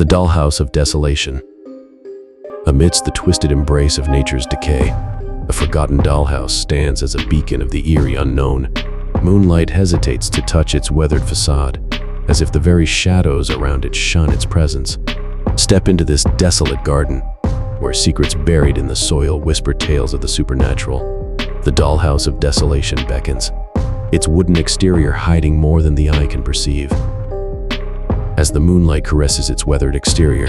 The Dollhouse of Desolation. Amidst the twisted embrace of nature's decay, a forgotten dollhouse stands as a beacon of the eerie unknown. Moonlight hesitates to touch its weathered facade, as if the very shadows around it shun its presence. Step into this desolate garden, where secrets buried in the soil whisper tales of the supernatural. The Dollhouse of Desolation beckons, its wooden exterior hiding more than the eye can perceive. As the moonlight caresses its weathered exterior,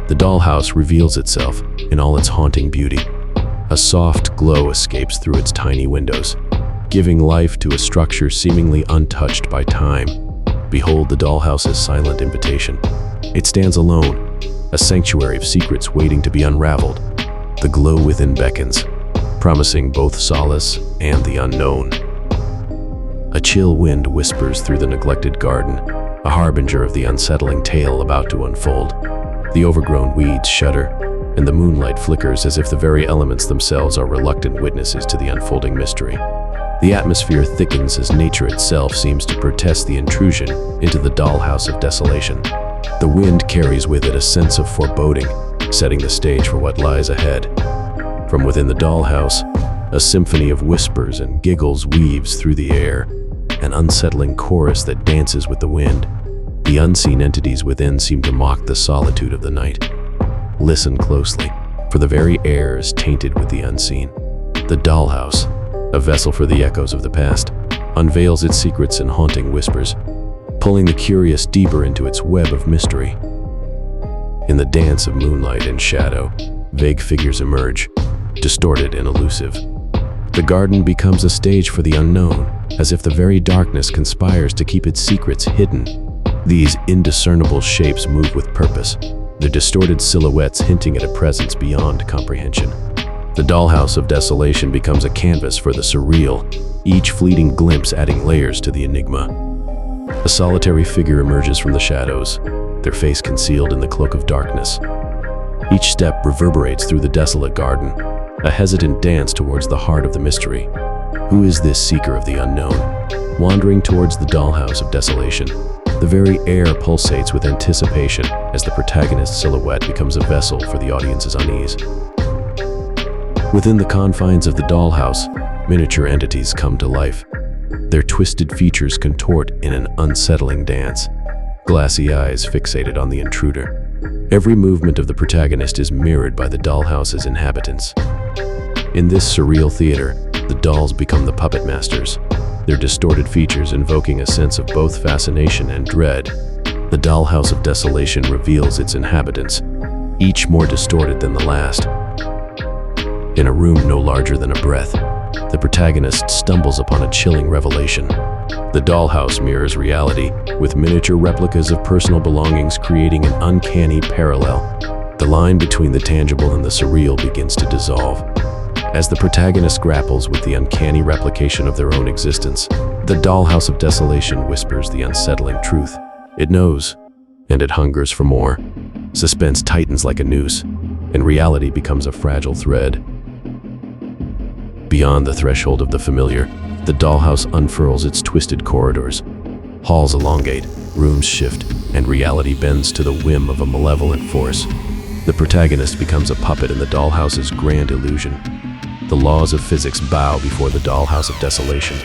the dollhouse reveals itself in all its haunting beauty. A soft glow escapes through its tiny windows, giving life to a structure seemingly untouched by time. Behold the dollhouse's silent invitation. It stands alone, a sanctuary of secrets waiting to be unraveled. The glow within beckons, promising both solace and the unknown. A chill wind whispers through the neglected garden, a harbinger of the unsettling tale about to unfold. The overgrown weeds shudder, and the moonlight flickers as if the very elements themselves are reluctant witnesses to the unfolding mystery. The atmosphere thickens as nature itself seems to protest the intrusion into the Dollhouse of Desolation. The wind carries with it a sense of foreboding, setting the stage for what lies ahead. From within the dollhouse, a symphony of whispers and giggles weaves through the air, an unsettling chorus that dances with the wind. The unseen entities within seem to mock the solitude of the night. Listen closely, for the very air is tainted with the unseen. The dollhouse, a vessel for the echoes of the past, unveils its secrets in haunting whispers, pulling the curious deeper into its web of mystery. In the dance of moonlight and shadow, vague figures emerge, distorted and elusive. The garden becomes a stage for the unknown, as if the very darkness conspires to keep its secrets hidden. These indiscernible shapes move with purpose, their distorted silhouettes hinting at a presence beyond comprehension. The Dollhouse of Desolation becomes a canvas for the surreal, each fleeting glimpse adding layers to the enigma. A solitary figure emerges from the shadows, their face concealed in the cloak of darkness. Each step reverberates through the desolate garden, a hesitant dance towards the heart of the mystery. Who is this seeker of the unknown, wandering towards the Dollhouse of Desolation? The very air pulsates with anticipation as the protagonist's silhouette becomes a vessel for the audience's unease. Within the confines of the dollhouse, miniature entities come to life. Their twisted features contort in an unsettling dance, glassy eyes fixated on the intruder. Every movement of the protagonist is mirrored by the dollhouse's inhabitants. In this surreal theater, the dolls become the puppet masters, their distorted features invoking a sense of both fascination and dread. The Dollhouse of Desolation reveals its inhabitants, each more distorted than the last. In a room no larger than a breath, the protagonist stumbles upon a chilling revelation. The dollhouse mirrors reality, with miniature replicas of personal belongings creating an uncanny parallel. The line between the tangible and the surreal begins to dissolve. As the protagonist grapples with the uncanny replication of their own existence, the Dollhouse of Desolation whispers the unsettling truth. It knows, and it hungers for more. Suspense tightens like a noose, and reality becomes a fragile thread. Beyond the threshold of the familiar, the dollhouse unfurls its twisted corridors. Halls elongate, rooms shift, and reality bends to the whim of a malevolent force. The protagonist becomes a puppet in the dollhouse's grand illusion. The laws of physics bow before the Dollhouse of Desolation.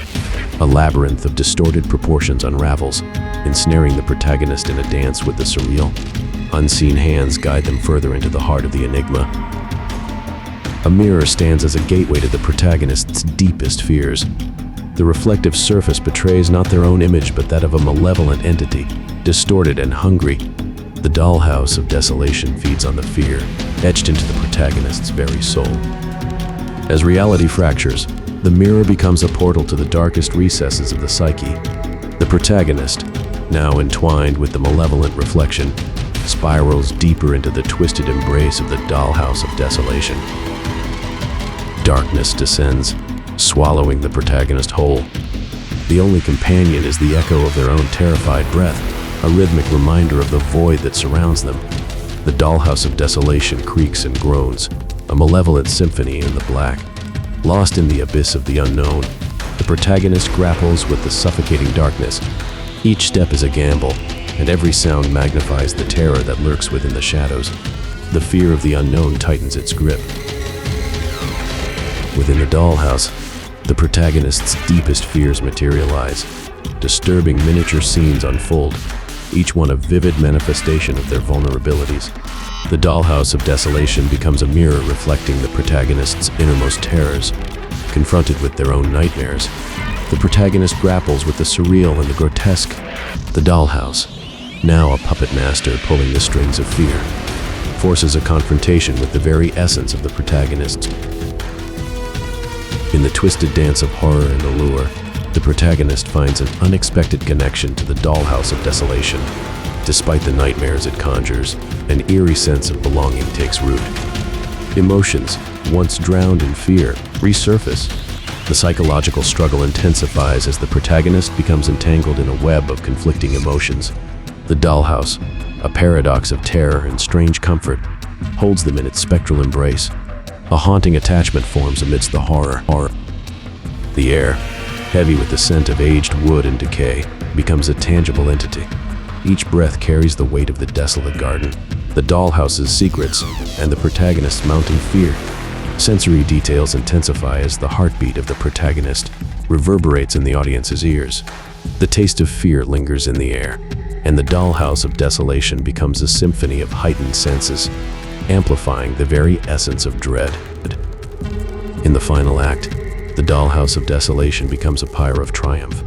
A labyrinth of distorted proportions unravels, ensnaring the protagonist in a dance with the surreal. Unseen hands guide them further into the heart of the enigma. A mirror stands as a gateway to the protagonist's deepest fears. The reflective surface betrays not their own image but that of a malevolent entity, distorted and hungry. The Dollhouse of Desolation feeds on the fear, etched into the protagonist's very soul. As reality fractures, the mirror becomes a portal to the darkest recesses of the psyche. The protagonist, now entwined with the malevolent reflection, spirals deeper into the twisted embrace of the Dollhouse of Desolation. Darkness descends, swallowing the protagonist whole. The only companion is the echo of their own terrified breath, a rhythmic reminder of the void that surrounds them. The Dollhouse of Desolation creaks and groans, a malevolent symphony in the black. Lost in the abyss of the unknown, the protagonist grapples with the suffocating darkness. Each step is a gamble, and every sound magnifies the terror that lurks within the shadows. The fear of the unknown tightens its grip. Within the dollhouse, the protagonist's deepest fears materialize. Disturbing miniature scenes unfold, each one a vivid manifestation of their vulnerabilities. The Dollhouse of Desolation becomes a mirror reflecting the protagonist's innermost terrors. Confronted with their own nightmares, the protagonist grapples with the surreal and the grotesque. The dollhouse, now a puppet master pulling the strings of fear, forces a confrontation with the very essence of the protagonist. In the twisted dance of horror and allure, the protagonist finds an unexpected connection to the Dollhouse of Desolation. Despite the nightmares it conjures, an eerie sense of belonging takes root. Emotions, once drowned in fear, resurface. The psychological struggle intensifies as the protagonist becomes entangled in a web of conflicting emotions. The dollhouse, a paradox of terror and strange comfort, holds them in its spectral embrace. A haunting attachment forms amidst the horror. The air, heavy with the scent of aged wood and decay, becomes a tangible entity. Each breath carries the weight of the desolate garden, the dollhouse's secrets, and the protagonist's mounting fear. Sensory details intensify as the heartbeat of the protagonist reverberates in the audience's ears. The taste of fear lingers in the air, and the Dollhouse of Desolation becomes a symphony of heightened senses, amplifying the very essence of dread. In the final act, the Dollhouse of Desolation becomes a pyre of triumph.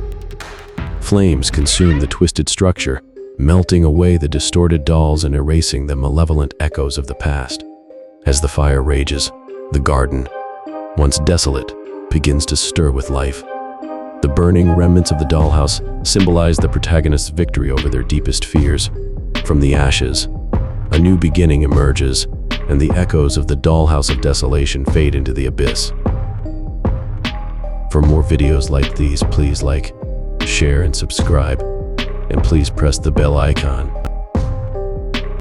Flames consume the twisted structure, melting away the distorted dolls and erasing the malevolent echoes of the past. As the fire rages, the garden, once desolate, begins to stir with life. The burning remnants of the dollhouse symbolize the protagonist's victory over their deepest fears. From the ashes, a new beginning emerges, and the echoes of the Dollhouse of Desolation fade into the abyss. For more videos like these, please like, share, and subscribe. And please press the bell icon.